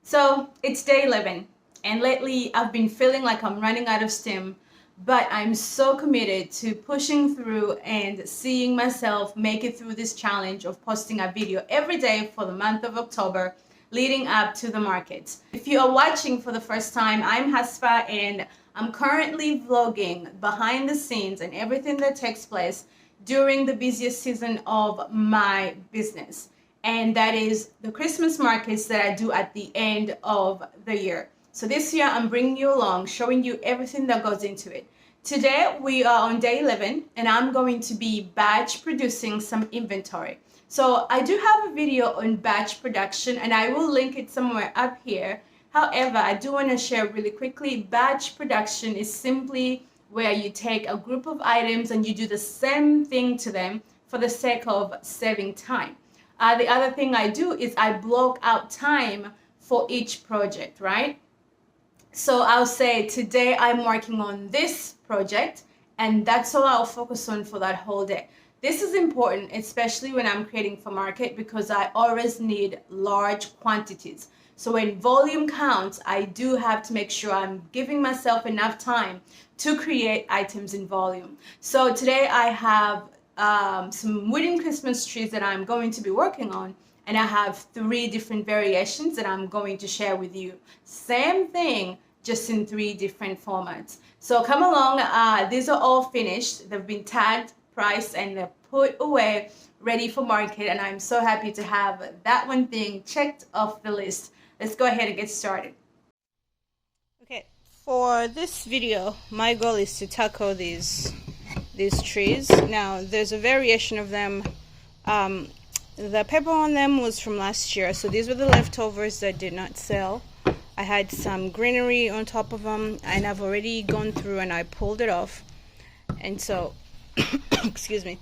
So it's day 11, and lately I've been feeling like I'm running out of steam, but I'm so committed to pushing through and seeing myself make it through this challenge of posting a video every day for the month of October leading up to the market. If you are watching for the first time, I'm Hasfa, and I'm currently vlogging behind the scenes and everything that takes place during the busiest season of my business, and that is the Christmas markets that I do at the end of the year. So this year I'm bringing you along, showing you everything that goes into it. Today we are on day 11, and I'm going to be batch producing some inventory. So I do have a video on batch production, and I will link it somewhere up here. However, I do want to share really quickly, batch production is simply where you take a group of items and you do the same thing to them for the sake of saving time. The other thing I do is I block out time for each project, right? So I'll say today I'm working on this project, and that's all I'll focus on for that whole day. This is important, especially when I'm creating for market, because I always need large quantities. So when volume counts, I do have to make sure I'm giving myself enough time to create items in volume. So today I have some wooden Christmas trees that I'm going to be working on, and I have 3 different variations that I'm going to share with you. Same thing, just in 3 different formats. So come along. These are all finished. They've been tagged, priced, and they're put away, ready for market, and I'm so happy to have that one thing checked off the list. Let's go ahead and get started. Okay, for this video, my goal is to tackle these trees. Now, there's a variation of them. The paper on them was from last year, so these were the leftovers that did not sell. I had some greenery on top of them, and I've already gone through and I pulled it off. And so, excuse me,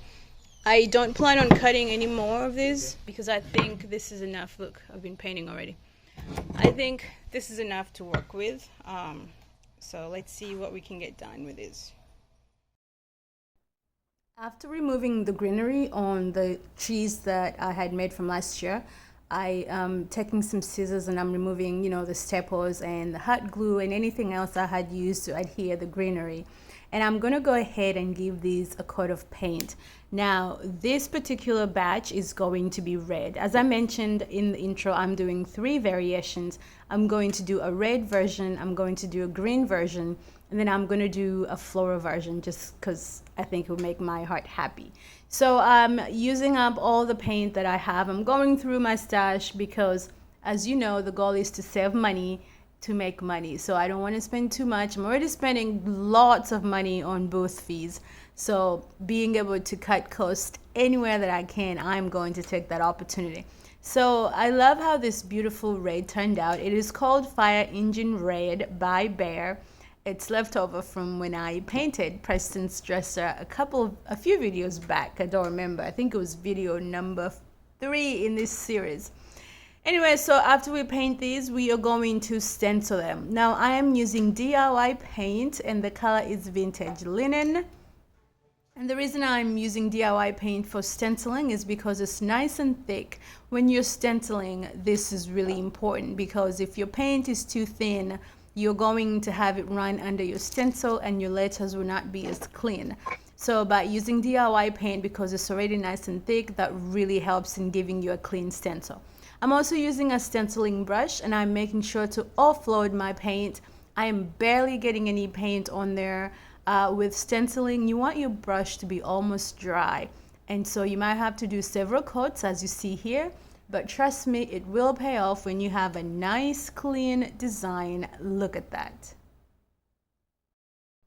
I don't plan on cutting any more of these because I think this is enough. Look, I've been painting already. I think this is enough to work with. So let's see what we can get done with this. After removing the greenery on the trees that I had made from last year, I am taking some scissors and I'm removing, the staples and the hot glue and anything else I had used to adhere the greenery. And I'm going to go ahead and give these a coat of paint. Now, this particular batch is going to be red. As I mentioned in the intro, I'm doing 3 variations. I'm going to do a red version, I'm going to do a green version, and then I'm going to do a floral version just because I think it will make my heart happy. So I'm using up all the paint that I have. I'm going through my stash because, as you know, the goal is to save money to make money. So I don't want to spend too much. I'm already spending lots of money on booth fees. So being able to cut costs anywhere that I can, I'm going to take that opportunity. So I love how this beautiful red turned out. It is called Fire Engine Red by Bear. It's left over from when I painted Preston's dresser a few videos back. I don't remember. I think it was video number 3 in this series. Anyway, so after we paint these, we are going to stencil them. Now, I am using DIY paint, and the color is Vintage Linen. And the reason I'm using DIY paint for stenciling is because it's nice and thick. When you're stenciling, this is really important because if your paint is too thin, you're going to have it run under your stencil and your letters will not be as clean. So by using DIY paint, because it's already nice and thick, that really helps in giving you a clean stencil. I'm also using a stenciling brush, and I'm making sure to offload my paint. I am barely getting any paint on there. With stenciling, you want your brush to be almost dry, and so you might have to do several coats as you see here, but trust me, it will pay off when you have a nice clean design. Look at that.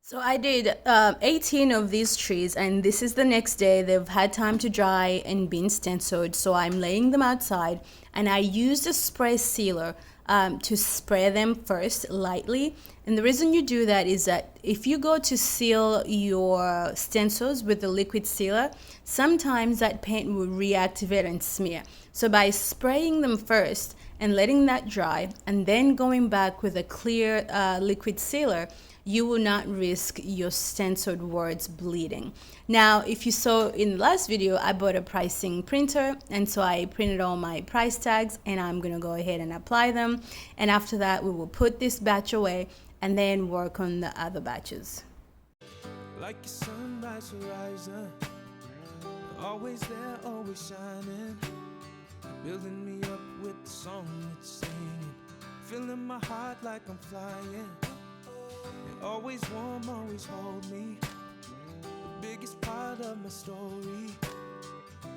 So I did 18 of these trees, and this is the next day. They've had time to dry and been stenciled, so I'm laying them outside, and I used a spray sealer to spray them first lightly. And the reason you do that is that if you go to seal your stencils with the liquid sealer, sometimes that paint will reactivate and smear. So by spraying them first and letting that dry and then going back with a clear liquid sealer, you will not risk your censored words bleeding. Now, if you saw in the last video, I bought a pricing printer, and so I printed all my price tags, and I'm gonna go ahead and apply them. And after that, we will put this batch away and then work on the other batches. Like a sunrise horizon, always there, always shining, building me up with the song it's singing, filling my heart like I'm flying. You're always warm, always hold me, the biggest part of my story,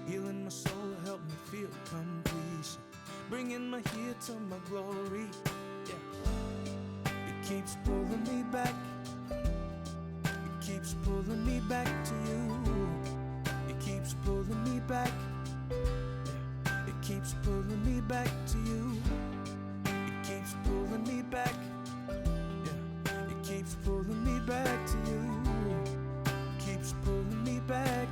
healing my soul, help me feel completion, bringing my here to my glory. Yeah, it keeps pulling me back. Keeps pulling me back to you. It keeps pulling me back. Yeah. It keeps pulling me back to you. It keeps pulling me back. Yeah. It keeps pulling me back to you. It keeps pulling me back.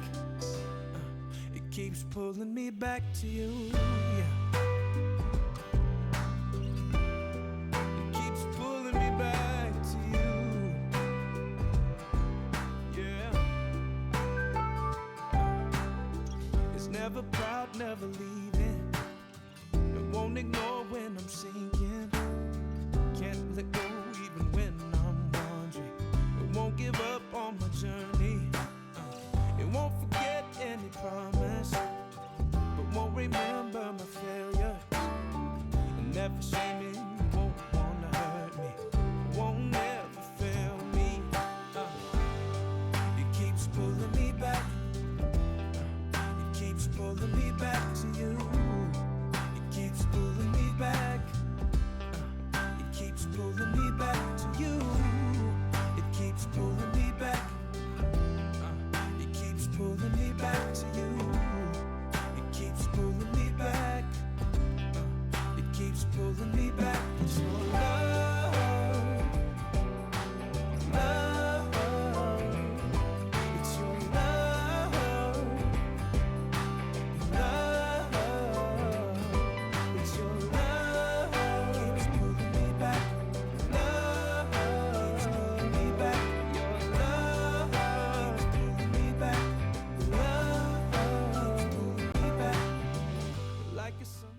It keeps pulling me back to you. Yeah. It keeps pulling me back to you. Never proud, never leaving. It won't ignore when I'm sinking. Can't let go even when I'm wandering. It won't give up on my journey. It won't forget any promise, but won't remember my failure. And never shame me, won't wanna hurt me. It won't never fail me. It keeps pulling me back. Keeps pulling me back to you. It keeps pulling me back. It keeps pulling me back to you. It keeps pulling me back. It keeps pulling me back to you. It keeps pulling me back. It keeps pulling me back. It's your love, love. It's your love. It's your love keeps pulling me back. Love keeps pulling me back. Your love keeps pulling me back. Love keeps pulling me back. Like a sun.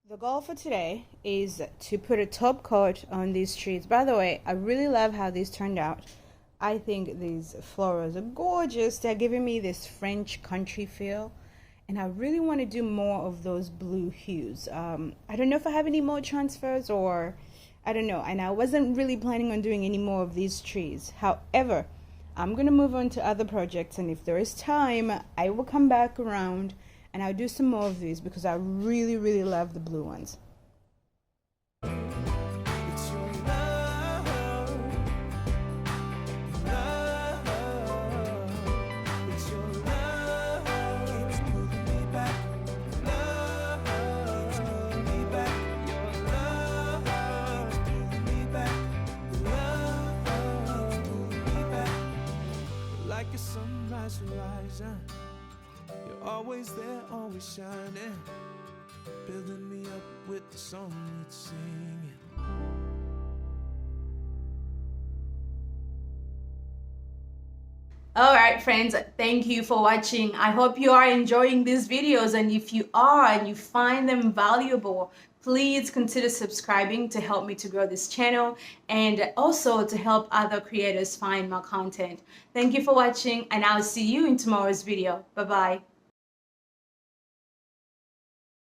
The goal for today is to put a top coat on these trees. By the way, I really love how these turned out. I think these florals are gorgeous. They're giving me this French country feel, and I really want to do more of those blue hues. I don't know if I have any more transfers, or I don't know, and I wasn't really planning on doing any more of these trees. However, I'm gonna move on to other projects, and if there is time, I will come back around and I'll do some more of these because I really love the blue ones. It's your love, love. It's your love keeps pulling me back. Love keeps pulling me back. Your love keeps pulling me back. Love keeps pulling me back. Like a sunrise horizon, you're always there, always shining, building me up with the song it's singing. Alright friends, thank you for watching. I hope you are enjoying these videos, and if you are and you find them valuable, please consider subscribing to help me to grow this channel and also to help other creators find my content. Thank you for watching, and I'll see you in tomorrow's video. Bye bye.